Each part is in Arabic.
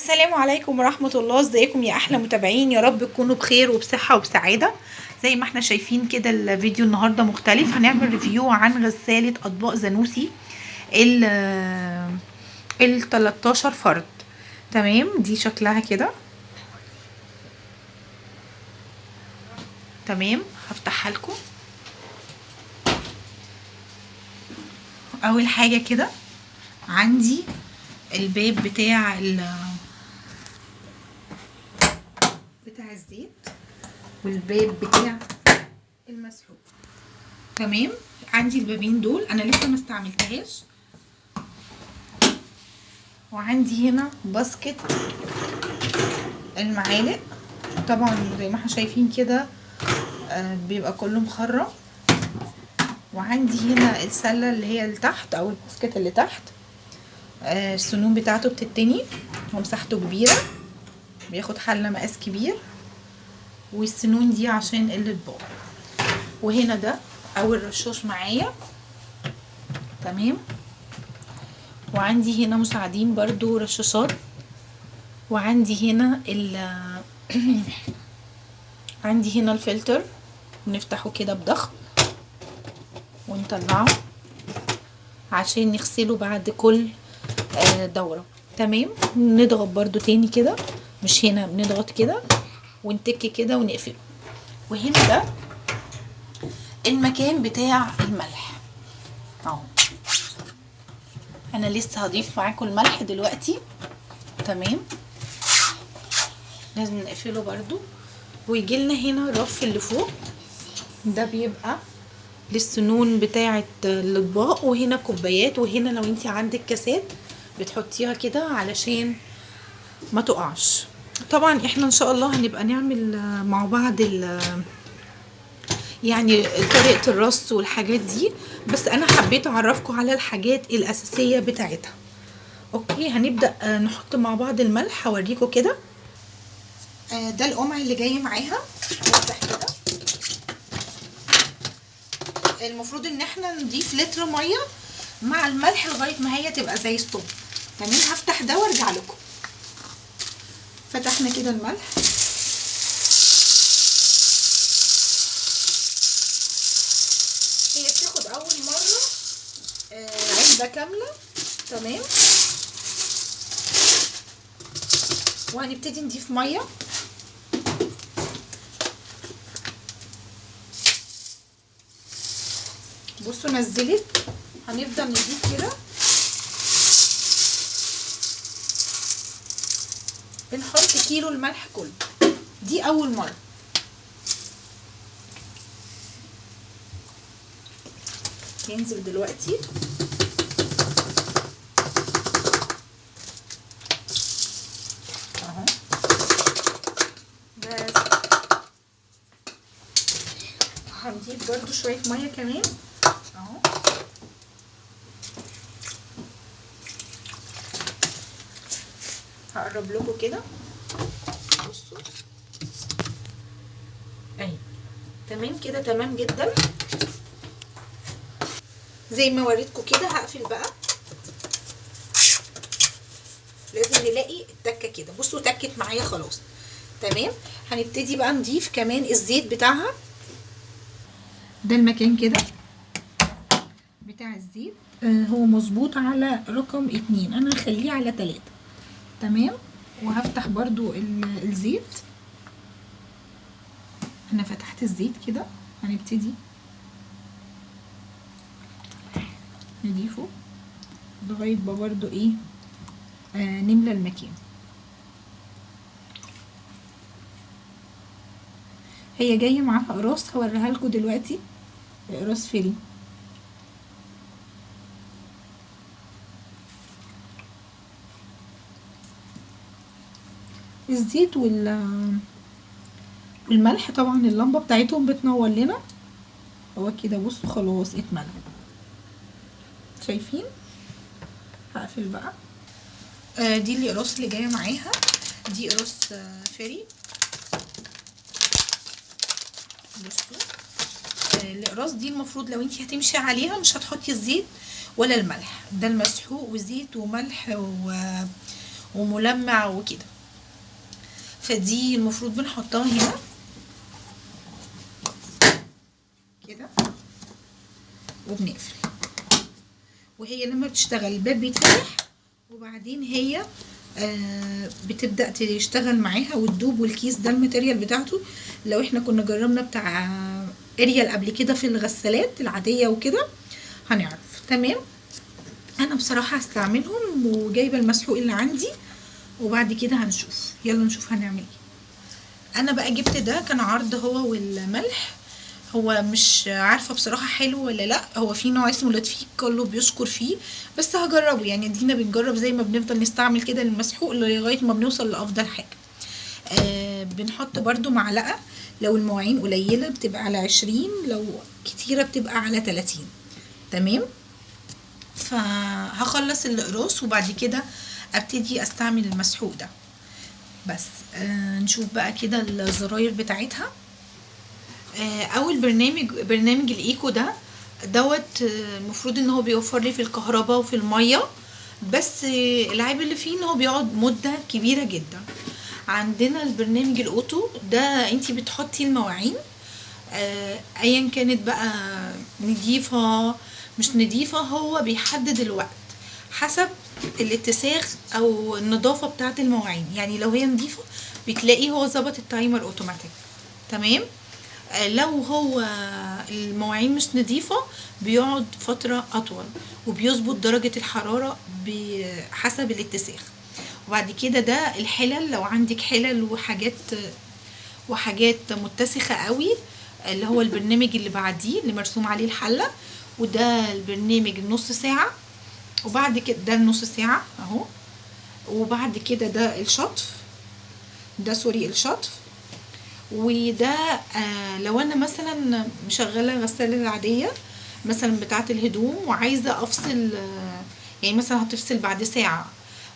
السلام عليكم ورحمة الله. ازيكم يا احلى متابعين؟ يا رب تكونوا بخير وبصحة وبسعادة. زي ما احنا شايفين كده الفيديو النهاردة مختلف. هنعمل ريفيو عن غسالة اطباق زانوسي ال 13 فرد. تمام، دي شكلها كده. تمام، هفتحها لكم. اول حاجة كده عندي الباب بتاع الزيت والباب بتاع المسحوق. تمام، عندي البابين دول انا لسه ما استعملتهاش. وعندي هنا باسكت المعالق، طبعا زي ما احنا شايفين كده بيبقى كله مخرم. وعندي هنا السله اللي هي اللي تحت او الباسكت اللي تحت، السنون بتاعته بتتني ومساحته كبيره، بياخد حله مقاس كبير، والسنون دي عشان الاطباق. وهنا ده اول رشاش معايا. تمام، وعندي هنا مساعدين برضو رشاشات. وعندي هنا عندي هنا الفلتر، نفتحه كده بضغط ونطلعه عشان نغسله بعد كل دورة. تمام، نضغط برضو تاني كده، مش هنا، بنضغط كده ونتك كده ونقفله. وهنا ده المكان بتاع الملح اهو. انا لسه هضيف معاكم الملح دلوقتي. تمام، لازم نقفله برضو. ويجي لنا هنا الرف اللي فوق ده بيبقى للسنون بتاعه الاطباق، وهنا كوبايات، وهنا لو انت عندك كاسات بتحطيها كده علشان ما تقعش. طبعا احنا ان شاء الله هنبقى نعمل مع بعض يعني طريقه الرص والحاجات دي، بس انا حبيت اعرفكم على الحاجات الاساسيه بتاعتها. اوكي، هنبدا نحط مع بعض الملح. هوريكم كده. ده القمع اللي جاي معاها. نفتح كده. المفروض ان احنا نضيف لتر ميه مع الملح لغايه ما هي تبقى زي الصوب. تمام، هفتح ده وارجع لكم. فتحنا كده الملح. هي بتاخد اول مره علبه كامله. تمام، وهنبتدي نضيف ميه. بصوا نزلت، هنفضل نضيف كده. بنحط كيلو الملح كله، دي اول مره. ينزل دلوقتي اهو. بس هنضيف برضو شويه ميه كمان اهو. هقرب لكم كده، بصوا اهي. تمام كده، تمام جدا زي ما وريتكم كده. هقفل بقى. لازم نلاقي التكه كده. بصوا تكت معايا خلاص. تمام، هنبتدي بقى نضيف كمان الزيت بتاعها. ده المكان كده بتاع الزيت. هو مظبوط على رقم 2، انا هخليه على 3. تمام، وهفتح برضو الزيت. انا فتحت الزيت كده. هنبتدي نضيفه لغايه ما برضو ايه نملى المكان. هي جايه معاها اقراص، هوريها لكم دلوقتي. اقراص فري. الزيت والملح طبعا اللمبه بتاعتهم بتنور لنا. هو كده بصوا خلاص اتملى. شايفين؟ هقفل بقى. دي الاقراص اللي جايه معاها. دي اقراص فري. بصوا الاقراص دي المفروض لو انت هتمشي عليها مش هتحطي الزيت ولا الملح. ده المسحوق وزيت وملح وملمع وكده. فدي المفروض بنحطها هنا كده وبنقفل، وهي لما بتشتغل الباب بيتفتح وبعدين هي بتبدأ تشتغل معاها وتدوب. والكيس ده الماتيريال بتاعته لو احنا كنا جربنا بتاع اريال قبل كده في الغسالات العادية وكده هنعرف. تمام. انا بصراحة هستعملهم وجايبة المسحوق اللي عندي، وبعد كده هنشوف. يلا نشوف هنعمل ايه. انا بقى جبت ده كان عرض هو والملح، هو مش عارفه بصراحه حلو ولا لا، هو في نوع اسمه لطفيك كله بيشكر فيه، بس هجربه يعني. ادينا بنجرب زي ما بنفضل نستعمل كده المسحوق لغايه ما بنوصل لافضل حاجه. بنحط برضو معلقه لو المواعين قليله بتبقى على 20، لو كتيره بتبقى على 30. تمام. فهخلص القراص وبعد كده ابتدي استعمل المسحوق ده بس. نشوف بقى كده الزراير بتاعتها. اول برنامج الايكو ده دوت المفروض ان هو بيوفر لي في الكهرباء وفي الميه، بس العيب اللي فيه ان هو بيقعد مده كبيره جدا. عندنا البرنامج الاوتو ده انتي بتحطي المواعين ايا كانت بقى نضيفه مش نضيفه، هو بيحدد الوقت حسب الاتساخ او النظافه بتاعه المواعين. يعني لو هي نضيفه بتلاقيه هو ظبط التايمر اوتوماتيك. تمام. لو هو المواعين مش نظيفة بيقعد فترة أطول، وبيظبط درجة الحرارة بحسب الاتساخ. وبعد كده ده الحلل، لو عندك حلل وحاجات متسخة قوي اللي هو البرنامج اللي بعديه اللي مرسوم عليه الحلة. وده البرنامج النص ساعة، وبعد كده ده النص ساعة اهو. وبعد كده ده الشطف، ده سوري الشطف. وده لو انا مثلا مشغله غساله عاديه مثلا بتاعه الهدوم وعايزه افصل، يعني مثلا هتفصل بعد ساعه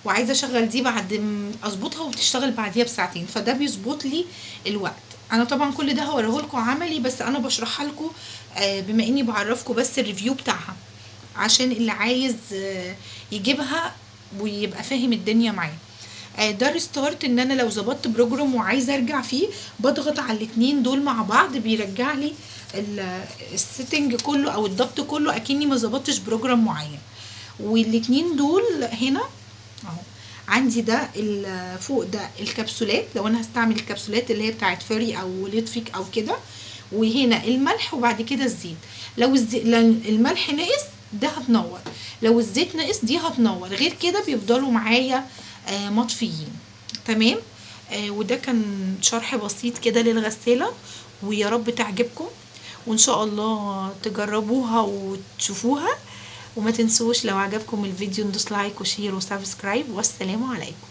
وعايزه اشغل دي بعد اظبطها وتشتغل بعديها بساعتين، فده بيظبط لي الوقت. انا طبعا كل ده هوريه لكم عملي، بس انا بشرحها لكم بما اني بعرفكم بس الريفيو بتاعها عشان اللي عايز يجيبها ويبقى فاهم الدنيا معايا. ده ريستارت، ان انا لو ظبطت بروجرام وعايزه ارجع فيه بضغط على الاتنين دول مع بعض بيرجع لي السيتنج كله او الضبط كله اكني ما ظبطتش بروجرام معين. والاتنين دول هنا اهو عندي. ده فوق ده الكبسولات لو انا هستعمل الكبسولات اللي هي بتاعت فيري او ليتفيك او كده. وهنا الملح وبعد كده الزيت. لو الملح نقص ده هتنور، لو الزيت نقص دي هتنور، غير كده بيفضلوا معايا مطفيين. تمام. وده كان شرح بسيط كده للغسالة، ويا رب تعجبكم وان شاء الله تجربوها وتشوفوها. وما تنسوش لو عجبكم الفيديو ندوس لايك وشير وسبسكرايب، والسلام عليكم.